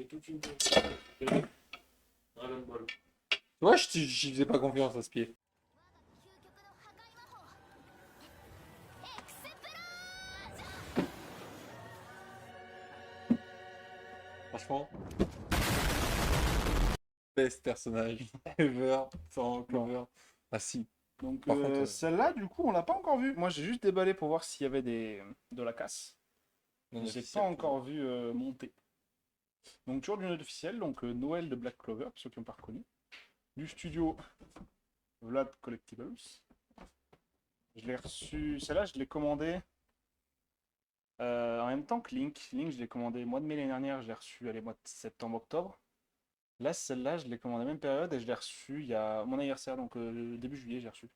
fait toute une Dragon Ball. Ouais, j'y faisais pas confiance à ce pied. Franchement, best personnage ever sans Clover. Ah si, Donc par contre, celle-là, du coup, on l'a pas encore vue. Moi, j'ai juste déballé pour voir s'il y avait de la casse. non J'ai pas officiel, encore vu monter. Donc toujours du note officiel, donc Noël de Black Clover, pour ceux qui n'ont pas reconnu. Du studio Vlad Collectibles. Je l'ai reçu, celle-là je l'ai commandée en même temps que Link. Link je l'ai commandé mois de mai l'année dernière, je l'ai reçu les mois de septembre-octobre. Là celle-là je l'ai commandée à la même période et je l'ai reçu il y a mon anniversaire, donc début juillet j'ai reçu.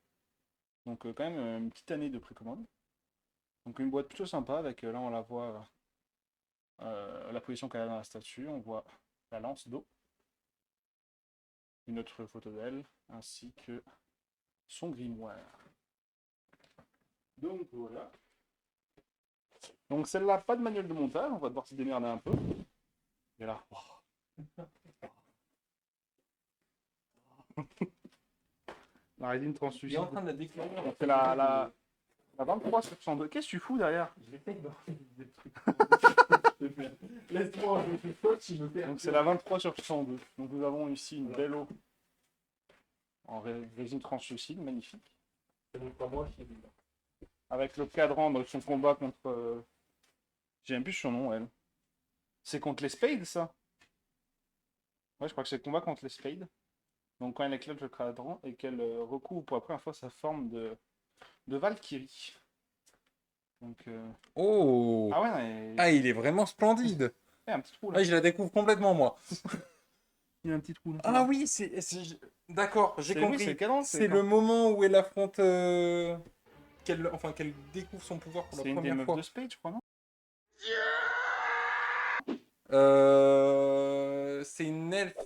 Donc quand même une petite année de précommande. Donc une boîte plutôt sympa avec, là on la voit, la position qu'elle a dans la statue, on voit la lance d'eau. Une autre photo d'elle, ainsi que son grimoire. Donc voilà. Donc celle-là, pas de manuel de montage, on va devoir se démerder un peu. Et là, la résine il est translucide. en train de la découvrir. C'est la 23 sur 102. Qu'est-ce que tu fous derrière? J'essaye de des trucs. Laisse-moi, je fais faute, je me perds. Donc c'est la 23 sur 102. Donc nous avons ici une belle eau en résine translucide, magnifique. C'est donc pas moi qui ai vu là. Avec le cadran de son combat contre... j'ai même plus son nom, elle. C'est contre les Spades, ça? Ouais, je crois que c'est le combat contre les Spades. Donc quand elle éclate le cadran et qu'elle recouvre pour la première fois sa forme de Valkyrie. Donc... Oh, Ah ouais, non, il ah, il est vraiment splendide. y a un petit trou là. Ah, je la découvre complètement moi. Il y a un petit trou là. Ah oui, d'accord, j'ai C'est- oui, compris. c'est le cadran, C'est quand- le moment où elle affronte, qu'elle découvre son pouvoir pour la C'est une des première meufs fois. de Spade, je crois, non? C'est une elfe.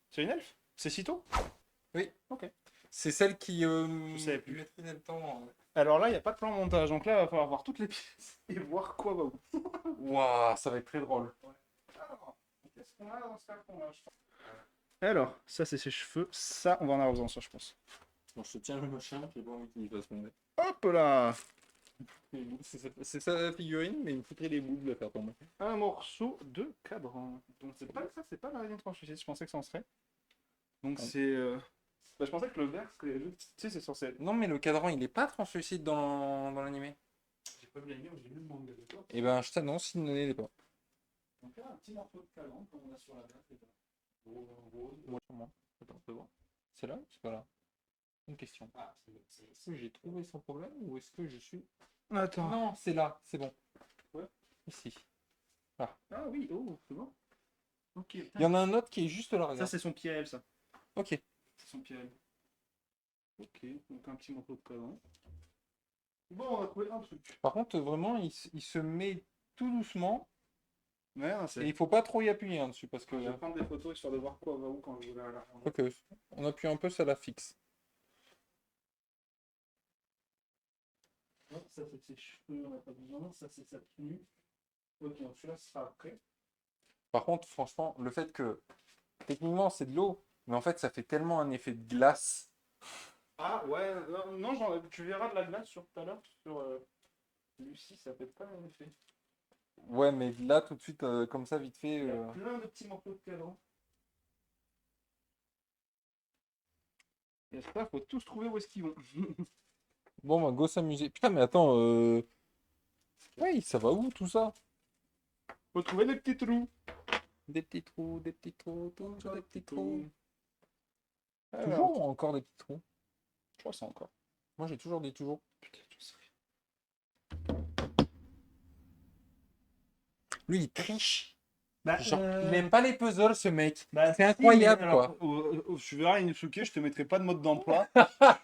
C'est une elfe? C'est Cito? Oui. Ok. C'est celle qui savais plus. maîtrisait le temps. Alors là, il n'y a pas de plan montage, donc là, il va falloir voir toutes les pièces et voir quoi va où. Waouh, ça va être très drôle. Alors, qu'est-ce qu'on a dans ce carton-là, je pense? Alors, ça c'est ses cheveux, ça on va en avoir besoin, ça je pense. Bon, je te tiens le machin, j'ai pas envie qu'il fasse tomber. Hop là! C'est ça la figurine, mais il me foutrait les boules de la faire tomber. Un morceau de cadran. Donc c'est pas ça, c'est pas la résine translucide, je pensais que ça en serait. Donc Ah. c'est... bah, je pensais que le vert serait juste... Tu sais, c'est censé être... Non, mais le cadran, il est pas translucide dans l'animé. J'ai pas vu la lumière, j'ai vu le manga de toi. Et ben, je t'annonce, il ne l'est pas. Donc là, un petit morceau de cadran, comme on a sur la verte, c'est rose. Moi, sûrement. Attends, on peut voir. C'est là ou c'est pas là? Une question. Ah, Est-ce que j'ai trouvé sans problème ou est-ce que je suis... Attends. Non, c'est là, c'est bon. Ouais. Ici. Ah oui, oh, c'est bon. Ok. Il y en a un autre qui est juste là, Ça, regarde. c'est son pied à elle, ça. Ok. C'est son pied à elle. Ok, donc un petit morceau de cadran. Bon, on va trouver un truc. Par contre, vraiment, il se met tout doucement Ouais, non, et c'est... il faut pas trop y appuyer hein, dessus parce que... Je vais prendre des photos histoire de voir quoi va où quand je vais à la rendre. Ok, on appuie un peu, ça la fixe. Non, ça c'est ses cheveux, on n'a pas besoin. Ça c'est sa tenue. Ok, donc celui-là ce sera après. Par contre, franchement, le fait que techniquement c'est de l'eau, mais en fait ça fait tellement un effet de glace. Ah ouais, non, tu verras de la glace sur tout à l'heure. Sur Lucie, ça fait pas le même effet. Ouais, mais là tout de suite, comme ça, vite fait. Il y a plein de petits morceaux de cadran. Et ça, faut tous trouver où est-ce qu'ils vont. Bon, bah, go s'amuser. Putain, mais attends, ouais, ça va où tout ça? Faut trouver les petits trous. Des petits trous, toujours des petits trous. Alors, Toujours ou encore des petits trous? je crois que c'est encore. Moi j'ai toujours dit toujours. Putain, j'en sais rien. Lui il triche. Bah, Genre, il aime pas les puzzles ce mec. bah, C'est si, incroyable, mais quoi. alors, tu verras, Inosuke, je te mettrai pas de mode d'emploi. Tu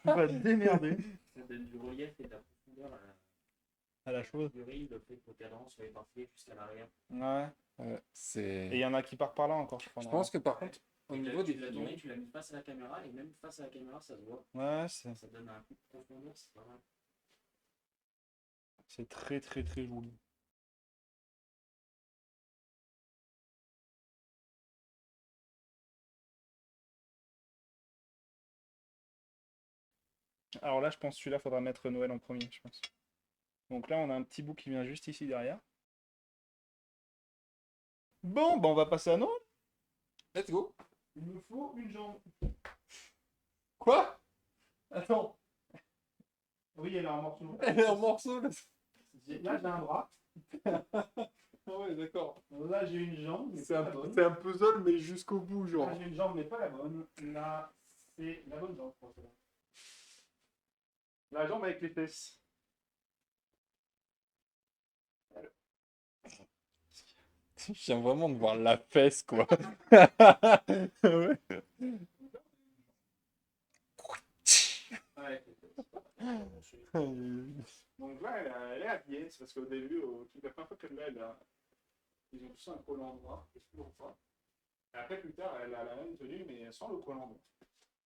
vas te démerder. Ça donne du relief et de la profondeur À la chose. le riz, le fait que le cadran soit éparpillé jusqu'à l'arrière. Ouais. Et il C'est. y en a qui partent par là encore, je crois. Je pense que par contre, au Et niveau des tu l'as tourné, figurines, tu l'as mis face à la caméra, et même face à la caméra, ça se voit. Ouais, c'est Ça donne un coup de profondeur, c'est pas mal. très très très joli. Alors là, je pense que celui-là, faudra mettre Noël en premier, je pense. Donc là, on a un petit bout qui vient juste ici derrière. Bon, bah on va passer à Noël. Let's go. Il me faut une jambe. Quoi? Attends, Oui, elle est en morceaux. elle est en morceaux là. Là, j'ai un bras. Ah ouais, d'accord. Là, j'ai une jambe. Mais C'est pas un, la bonne. c'est un puzzle, mais jusqu'au bout, genre. Là, j'ai une jambe, mais pas la bonne. Là, c'est la bonne jambe, je pense. La jambe avec les fesses. Je viens vraiment de voir la fesse, quoi. Ouais. Ouais. Donc là, elle est habillée. C'est parce qu'au début, la première fois qu'elle l'a, ils ont tous un collant droit. Et toujours pas. Et après, plus tard, elle a la même tenue, mais sans le collant droit.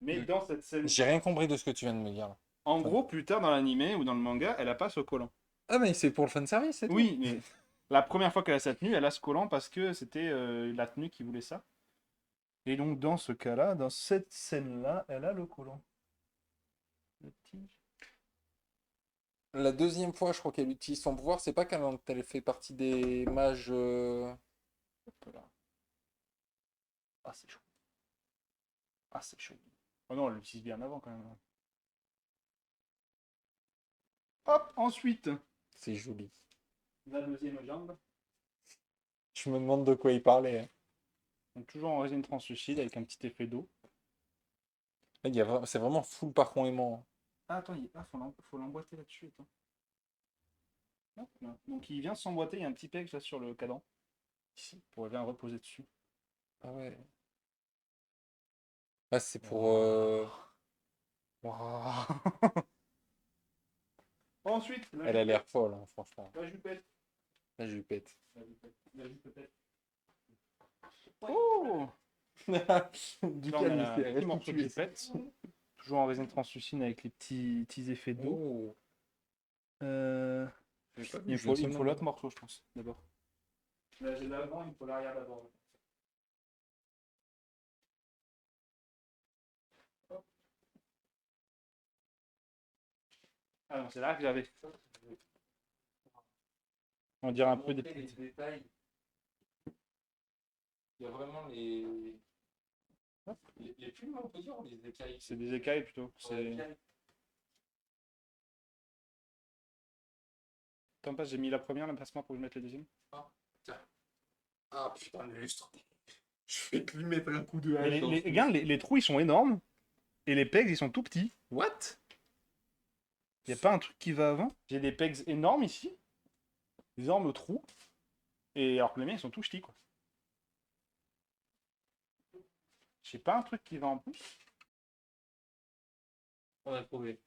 Mais Mm. dans cette scène. J'ai rien compris de ce que tu viens de me dire là. En gros, plus tard dans l'animé ou dans le manga, elle a pas ce collant. Ah, mais c'est pour le fanservice, c'est tout. Oui, mais la première fois qu'elle a sa tenue, elle a ce collant parce que c'était la tenue qui voulait ça. Et donc, dans ce cas-là, dans cette scène-là, elle a le collant. Le petit. La deuxième fois, je crois qu'elle utilise son pouvoir, c'est pas quand elle fait partie des mages. Hop là. Ah, c'est chaud. Ah, c'est chaud. Oh non, elle l'utilise bien avant quand même. Hop, ensuite, C'est joli. la deuxième jambe. Je me demande de quoi il parlait, hein. Donc, toujours en résine translucide avec un petit effet d'eau. Là, c'est vraiment full parfum aimant. Ah, attends, faut l'emboîter là-dessus. Attends. Hop là. Donc, il vient s'emboîter. Il y a un petit peg là sur le cadran. Ici, pour bien reposer dessus. Ah ouais. Là, c'est pour. Waouh. Ensuite, Elle a l'air folle, hein, franchement. la jupette. Là, je lui pète. La jupette. Oh! Du Là, on a un calme, petit morceau de jupette. Toujours en résine translucide avec les petits effets d'eau. Oh. Euh, J'ai pas vu, il me je viens faut seulement l'autre de- morceau, je pense, d'abord. Là, j'ai l'avant, il me faut l'arrière d'abord. Hop. Ah non, c'est là que j'avais. On dirait un peu des montrer les détails. Il y a vraiment les plumes, on peut dire, ou les écailles. C'est des écailles plutôt. Ouais, C'est... écailles. Attends, pas, j'ai mis la première, là, passe-moi pour que je mette la deuxième. Ah putain, le lustre. Je vais te lui mettre un coup de Mais hache. regarde, les trous, ils sont énormes. Et les pegs, ils sont tout petits. What? Il n'y a pas un truc qui va avant. J'ai des pegs énormes ici. Des énormes trous. Et alors que les miens, ils sont tout petits, quoi. J'ai pas un truc qui va en plus. On a trouvé.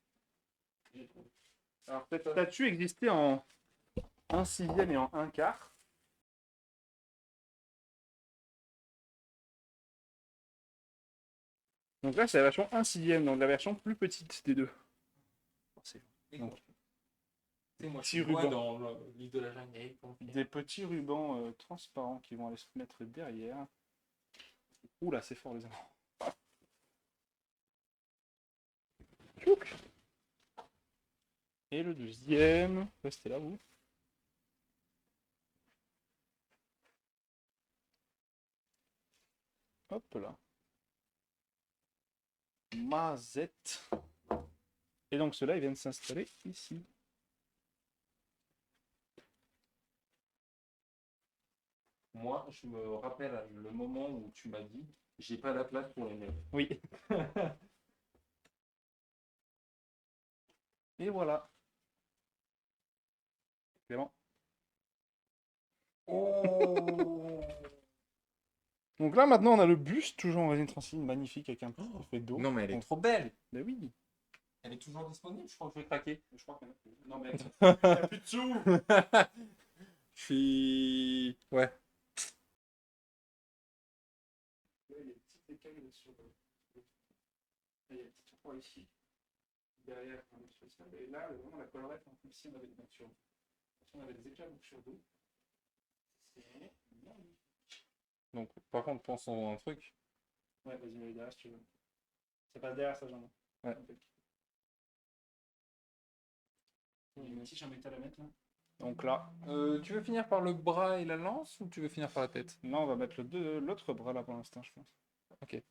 Alors, cette statue existait en 1/6 et en 1/4. Donc là, c'est la version 1/6, donc la version plus petite des deux. Donc, C'est moi, je petit suis loin ruban. dans le livre de la jungle. Des petits rubans transparents qui vont aller se mettre derrière. Oula, c'est fort les amis. Tchouk. Et le deuxième, restez là vous. Hop là. Mazette. Et donc ceux-là, ils viennent s'installer ici. Moi, je me rappelle le moment où tu m'as dit j'ai pas la place pour les mecs. Oui. Et voilà. Clément. Oh. Donc là, maintenant, on a le buste, toujours en résine translucide, magnifique, avec un petit effet d'eau. Non, mais elle est Donc, trop belle. ben oui. Elle est toujours disponible, je crois que je vais craquer. Je crois qu'il y en a plus. Non, mais il n'y a plus de sous. Je suis. Ouais. Il y a des petites écailles là sur. Il y a des petits trous ici. Derrière, on est sur ça. Et là, vraiment, la collerette, en plus, si on avait des natures. Si on avait des éclats sur dos. C'est magnifique. Donc, par contre, pensons à un truc. Ouais, vas-y, mets derrière si tu veux. Ça passe derrière, ça, j'en ai. Ouais. Il y a une tige en métal à mettre là. Donc là, Tu veux finir par le bras et la lance ou tu veux finir par la tête? là on va mettre l'autre bras là pour l'instant, je pense. Ok.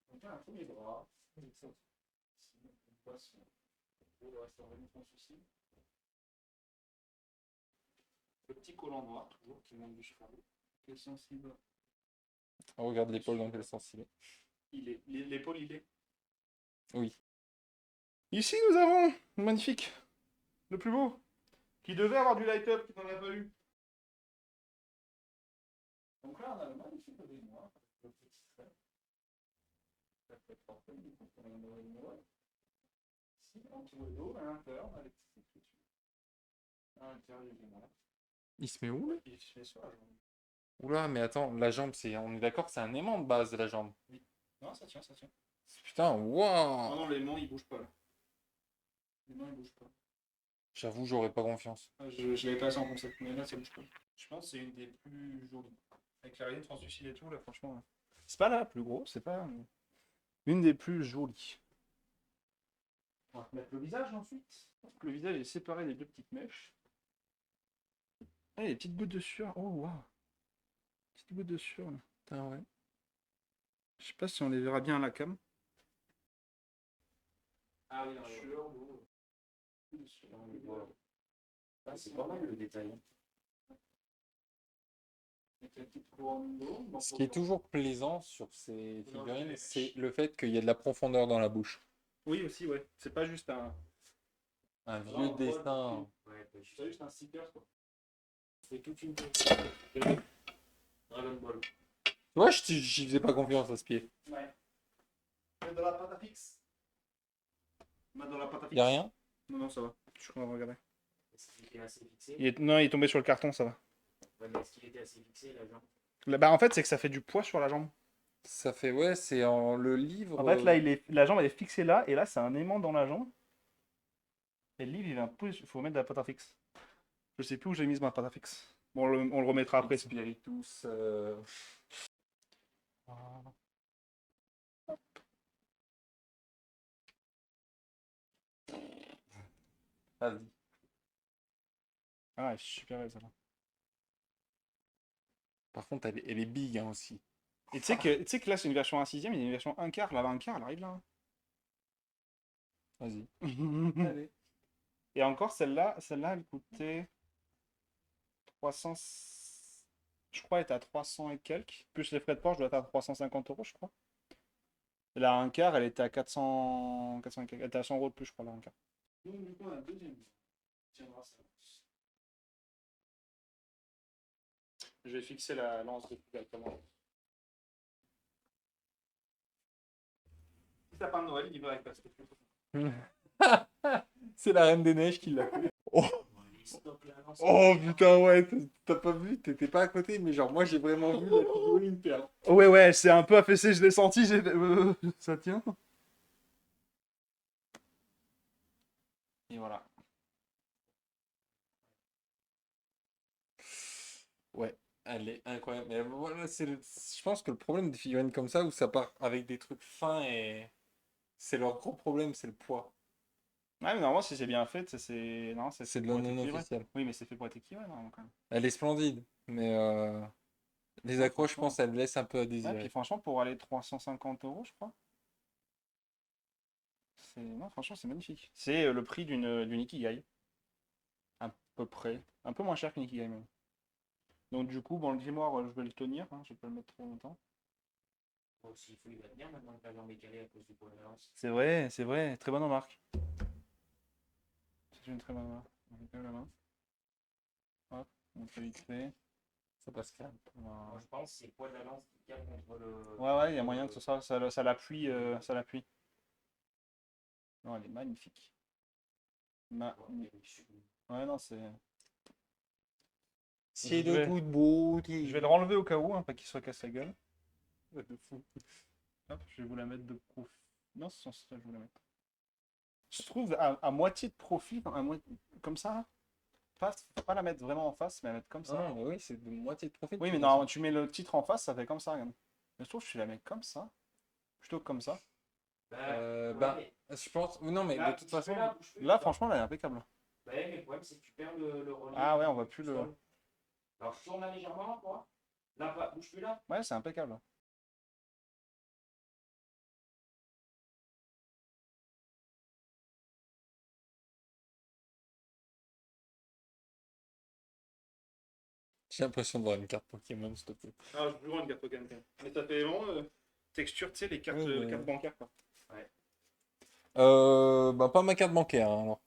Donc là, un premier bras. Comme ça. On passe pour le restaurant sans souci. Le petit collant noir, toujours, qui manque du cheval. Qui est sensible. On regarde l'épaule dans quel sens il est. L'épaule, il est. Oui. Ici nous avons, magnifique, le plus beau, qui devait avoir du light-up, qui n'en a pas eu. Donc là, on a le magnifique oreille noir. Le petit trait. Ça peut être parfait, du coup, pour un oreille noire. Ici, entre le dos, à l'intérieur, on a les petites écritures. À l'intérieur du général. Il se met où là? Il se fait sur la jambe. Oula, mais attends, la jambe, on est d'accord que c'est un aimant de base, la jambe. Non, ça tient, ça tient. Putain, Non, waouh! non, l'aimant, il bouge pas là. L'aimant, il bouge pas. J'avoue, j'aurais pas confiance. Je l'avais pas assez en concept, mais là, ça bouge pas. Je pense que c'est une des plus jolies. Avec la résine translucide et tout, là, franchement. C'est pas la plus gros, c'est pas une des plus jolies. On va mettre le visage ensuite. Le visage est séparé des deux petites mèches. Ah, il y a des petites gouttes de sueur. Oh waouh! Petites gouttes de sueur là. Putain, ouais. Je sais pas si on les verra bien à la cam. Ah oui, ah, c'est pas mal le détail. Avec la petite couronne d'eau. Ce qui est toujours plaisant sur ces figurines, c'est le fait qu'il y a de la profondeur dans la bouche. Oui aussi, ouais. C'est pas juste un... Un vieux dessin. Ouais, c'est juste un sticker quoi. C'est toute une Dragon Ball. Ouais, j'y faisais pas confiance à ce pied. Ouais. Mais dans la pâte à fixe. Dans la pâte à fixe. Y'a rien? Non, non, ça va. Je suis en train de regarder. Est-ce qu'il était assez fixé? Non, il est tombé sur le carton, ça va. Ouais, mais est-ce qu'il était assez fixé la jambe? Bah, en fait, c'est que ça fait du poids sur la jambe. Ça fait, ouais, c'est en le livre. En fait, là, la jambe, elle est fixée là, et là, c'est un aimant dans la jambe. Et le livre, il est un peu... Il faut mettre de la pâte à fixe. Je sais plus où j'ai mis ma pâte à fixe. Bon, on le remettra après. ça. Spiritus. Vas-y. Ah, elle est super belle, celle-là. Par contre, elle est big hein, aussi. Et tu sais que là, c'est une version 1/6, il y a une version 1/4. Là, la 1/4, elle arrive là. Vas-y. Allez. Et encore, celle-là, elle coûtait 300... Je crois, elle était à 300 et quelques. Plus les frais de port, je dois être à 350 €, je crois. Et la 1/4, elle était à 400... 400 et quelques. Elle était à 100 € de plus, je crois, la 1/4. Donc, du coup, un deuxième. Tiendra ça. Je vais fixer la lance de directement. Si t'as pas de Noël, il va avec parce que C'est la Reine des Neiges qui l'a fait. Oh, Stop la lance. oh putain, ouais, t'as pas vu, t'étais pas à côté, mais genre, moi j'ai vraiment vu la figurine faire. Ouais, ouais, c'est un peu affaissé, je l'ai senti, ça tient. Et voilà. Ouais, elle est incroyable. Mais voilà, je pense que le problème des figurines comme ça, où ça part avec des trucs fins et. C'est leur gros problème, c'est le poids. Ouais, mais normalement, si c'est bien fait, c'est... Non, C'est fait de pour la être non équilibré. officielle. Oui, mais c'est fait pour être équilibré, normalement, quand même. Elle est splendide, mais les Ouais, accroches, je franchement. pense, elles laissent un peu à Ouais, puis désirer. franchement, pour aller 350 €, je crois. Non, franchement, c'est magnifique. C'est le prix d'une Ikigai. À peu près. Un peu moins cher qu'une Ikigai, même. Donc, du coup, bon, le grimoire, je vais le tenir. Hein, je vais pas le mettre trop longtemps. Bon, s'il faut, il va tenir maintenant que la jambe est calée à cause du poids de la lance. C'est vrai, c'est vrai. Très bonne remarque. C'est une très bonne remarque. On fait quand même la main. Hop, on fait vite fait. Ça passe calme. Moi, Voilà. je pense que c'est le poids de la lance qui cale contre le. Ouais, ouais, il y a moyen que ça l'appuie. Ça l'appuie. Non, elle est magnifique. Ouais, non, c'est... C'est Je vais- de good beauty. Je vais le renlever au cas où, hein, pas qu'il soit casse la gueule. Ouais, de fou. Hop, je vais vous la mettre de profil. Non, c'est sans ça, je vais vous la mettre. Je trouve à moitié de profil, comme ça. Hein. Faut pas la mettre vraiment en face, mais la mettre comme ça. Non, mais oui, c'est de moitié de profil. Oui, mais non, tu mets le titre en face, ça fait comme ça, regarde. Mais je trouve que je la mets comme ça, plutôt que comme ça. Bah, je pense. Non, mais de toute façon. Là, franchement, là, elle est impeccable. Bah, mais le problème, c'est que tu perds le relief. Ah ouais, on voit plus le... Alors, je tourne là légèrement, toi. Là, pas, bouge plus là. Ouais, c'est impeccable. J'ai l'impression de voir une carte Pokémon, s'il te plaît. Ah, je veux une carte Pokémon. Mais ça fait vraiment texture, tu sais, les cartes, Ouais, ouais. cartes bancaires, quoi. Bah, pas ma carte bancaire, hein, alors.